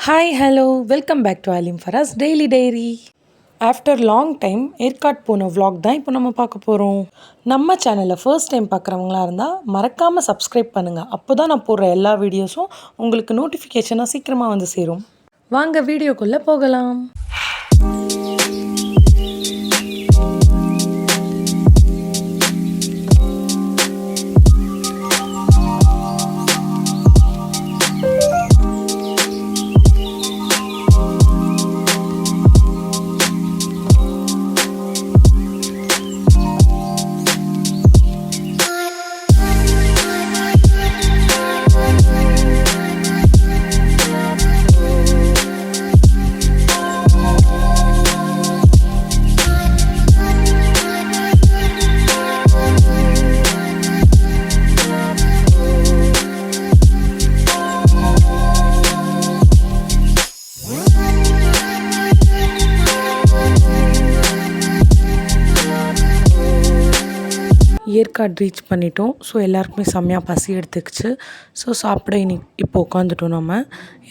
Hi hello welcome back to Alim Faraz daily diary. After long time Yercaud போன vlog தான் இப்போ நம்ம பார்க்க போகிறோம். நம்ம சேனலை ஃபர்ஸ்ட் டைம் பார்க்குறவங்களா இருந்தால் மறக்காமல் சப்ஸ்கிரைப் பண்ணுங்கள். அப்போ தான் நான் போடுற எல்லா வீடியோஸும் உங்களுக்கு நோட்டிஃபிகேஷனாக சீக்கிரமாக வந்து சேரும். வாங்க வீடியோக்குள்ளே போகலாம். ஏற்காடு ரீச் பண்ணிட்டோம். ஸோ எல்லாருக்குமே செம்மையாக பசி எடுத்துக்கிச்சு. ஸோ சாப்பிட இப்போ உட்காந்துட்டோம். நம்ம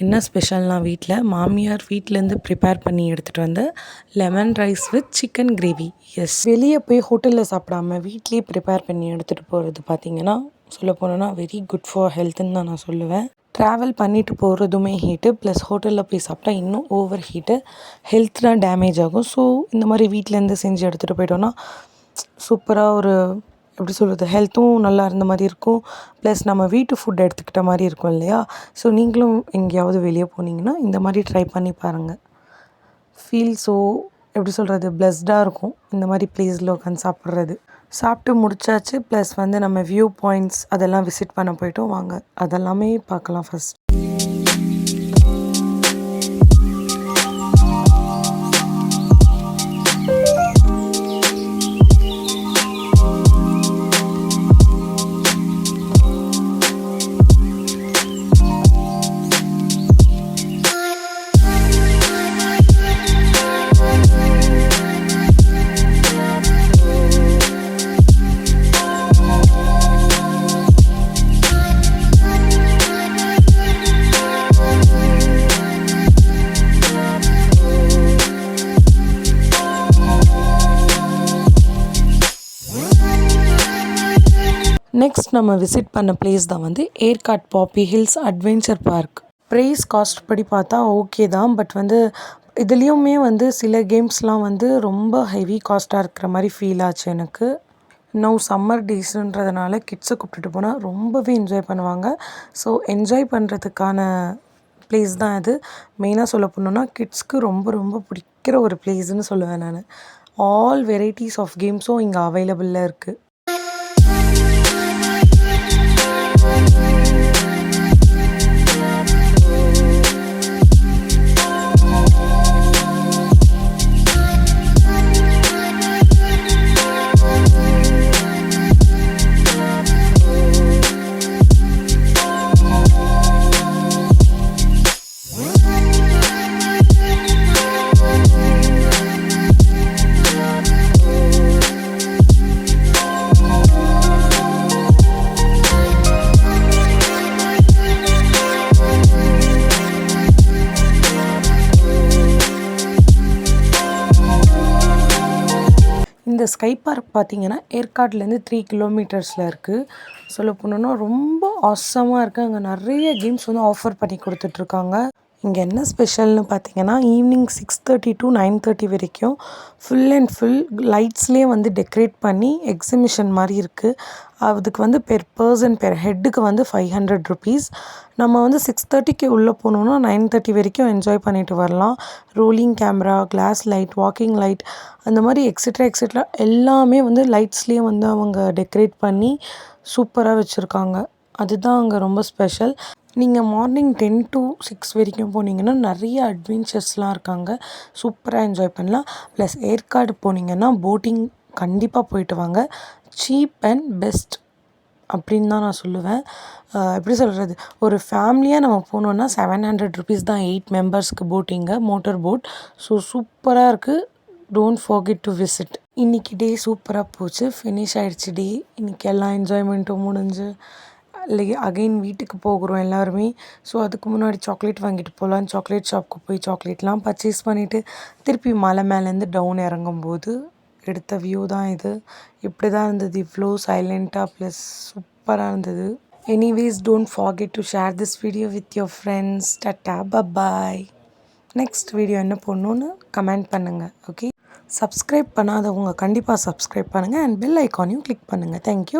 என்ன ஸ்பெஷல்னால் வீட்டில் மாமியார் வீட்டிலேருந்து ப்ரிப்பேர் பண்ணி எடுத்துகிட்டு வந்து lemon rice with chicken gravy. Yes, வெளியே போய் ஹோட்டலில் சாப்பிடாம வீட்லேயே ப்ரிப்பேர் பண்ணி எடுத்துகிட்டு போகிறது பார்த்திங்கன்னா சொல்ல போனோன்னா வெரி குட் ஃபார் ஹெல்த்துன்னு தான் நான் சொல்லுவேன். ட்ராவல் பண்ணிட்டு போகிறதுமே ஹீட்டு, ப்ளஸ் ஹோட்டலில் போய் சாப்பிட்டா இன்னும் ஓவர் ஹீட்டு, ஹெல்த் தான் டேமேஜ் ஆகும். ஸோ இந்த மாதிரி வீட்டிலேருந்து செஞ்சு எடுத்துகிட்டு போயிட்டோன்னா சூப்பராக ஒரு எப்படி சொல்கிறது, ஹெல்த்தும் நல்லா இருந்த மாதிரி இருக்கும், ப்ளஸ் நம்ம வீட்டு ஃபுட் எடுத்துக்கிட்ட மாதிரி இருக்கும் இல்லையா. ஸோ நீங்களும் எங்கேயாவது வெளியே போனீங்கன்னா இந்த மாதிரி ட்ரை பண்ணி பாருங்கள். ஃபீல் ஸோ எப்படி சொல்கிறது, பிளஸ்டாக இருக்கும் இந்த மாதிரி ப்ளேஸில் உட்காந்து சாப்பிட்றது. சாப்பிட்டு முடிச்சாச்சு, ப்ளஸ் வந்து நம்ம வியூ பாயிண்ட்ஸ் அதெல்லாம் விசிட் பண்ண போயிட்டோம். வாங்க அதெல்லாமே பார்க்கலாம் ஃபஸ்ட். நெக்ஸ்ட் நம்ம விசிட் பண்ண பிளேஸ் தான் வந்து Yercaud poppy hills adventure park. Price cost படி பார்த்தா ஓகே தான், பட் வந்து இதுலேயுமே வந்து சில கேம்ஸ்லாம் வந்து ரொம்ப ஹெவி காஸ்ட்டாக இருக்கிற மாதிரி ஃபீல் ஆச்சு எனக்கு. இன்னும் சம்மர் டேஸுன்றதுனால கிட்ஸை கூப்பிட்டுட்டு போனால் ரொம்பவே என்ஜாய் பண்ணுவாங்க. ஸோ என்ஜாய் பண்ணுறதுக்கான பிளேஸ் தான் இது. மெயினாக சொல்ல போனோன்னா கிட்ஸ்க்கு ரொம்ப ரொம்ப பிடிக்கிற ஒரு பிளேஸ்ன்னு சொல்லுவேன் நான். ஆல் வெரைட்டிஸ் ஆஃப் கேம்ஸும் இங்கே அவைலபிளாக இருக்குது. இந்த ஸ்கை பார்க் பார்த்திங்கன்னா ஏற்காட்லேருந்து 3 கிலோமீட்டர்ஸில் இருக்குது. சொல்ல போனோன்னா ரொம்ப ஆசமாக இருக்குது. அங்கே நிறைய கேம்ஸ் வந்து ஆஃபர் பண்ணி கொடுத்துட்ருக்காங்க. இங்கே என்ன ஸ்பெஷல்னு பார்த்தீங்கன்னா ஈவினிங் 6:30 to 9:30 வரைக்கும் ஃபுல் அண்ட் ஃபுல் லைட்ஸ்லேயே வந்து டெக்கரேட் பண்ணி எக்ஸிபிஷன் மாதிரி இருக்குது. அதுக்கு வந்து பெர் ஹெட்டுக்கு வந்து 500 ருபீஸ். நம்ம வந்து 6:30க்கு உள்ளே போனோம்னா 9:30 வரைக்கும் என்ஜாய் பண்ணிட்டு வரலாம். Rolling camera, glass light, walking light, அந்த மாதிரி எக்ஸெட்ரா எல்லாமே வந்து லைட்ஸ்லேயே வந்து அவங்க டெக்கரேட் பண்ணி சூப்பராக வச்சுருக்காங்க. அதுதான் அங்கே ரொம்ப ஸ்பெஷல். நீங்கள் மார்னிங் 10 to 6 வரைக்கும் போனீங்கன்னா நிறைய அட்வென்ச்சர்ஸ்லாம் இருக்காங்க. சூப்பராக என்ஜாய் பண்ணலாம். ப்ளஸ் ஏற்காடு போனீங்கன்னா போட்டிங் கண்டிப்பாக போயிட்டு வாங்க. சீப் அண்ட் பெஸ்ட் அப்படின்னு தான் நான் சொல்லுவேன். எப்படி சொல்கிறது, ஒரு ஃபேமிலியாக நம்ம போனோன்னா 700 ருபீஸ் தான் 8 மெம்பர்ஸ்க்கு போட்டிங்கு, மோட்டர் போட். ஸோ சூப்பராக இருக்குது. Don't forget to visit. இன்றைக்கி டே சூப்பராக போச்சு, ஃபினிஷ் ஆகிடுச்சு டே. இன்றைக்கி எல்லா என்ஜாய்மெண்ட்டும் முடிஞ்சு அகைன் வீட்டுக்கு போகிறோம் எல்லாருமே. ஸோ அதுக்கு முன்னாடி சாக்லேட் வாங்கிட்டு போகலான்னு சாக்லேட் ஷாப்புக்கு போய் சாக்லேட்லாம் பர்ச்சேஸ் பண்ணிவிட்டு திருப்பி மலை மேலேருந்து டவுன் இறங்கும்போது எடுத்த வியூ தான் இது. இப்படி தான் இருந்தது, இவ்வளோ சைலண்ட்டாக ப்ளஸ் சூப்பராக இருந்தது. Anyways don't forget to share this video with your friends. Tata bye bye. Next video என்ன பண்ணணுன்னு கமெண்ட் பண்ணுங்கள். ஓகே, சப்ஸ்கிரைப் பண்ணாதவங்க கண்டிப்பாக சப்ஸ்கிரைப் பண்ணுங்கள் அண்ட் பெல் ஐக்கானையும் கிளிக் பண்ணுங்கள். தேங்க்யூ.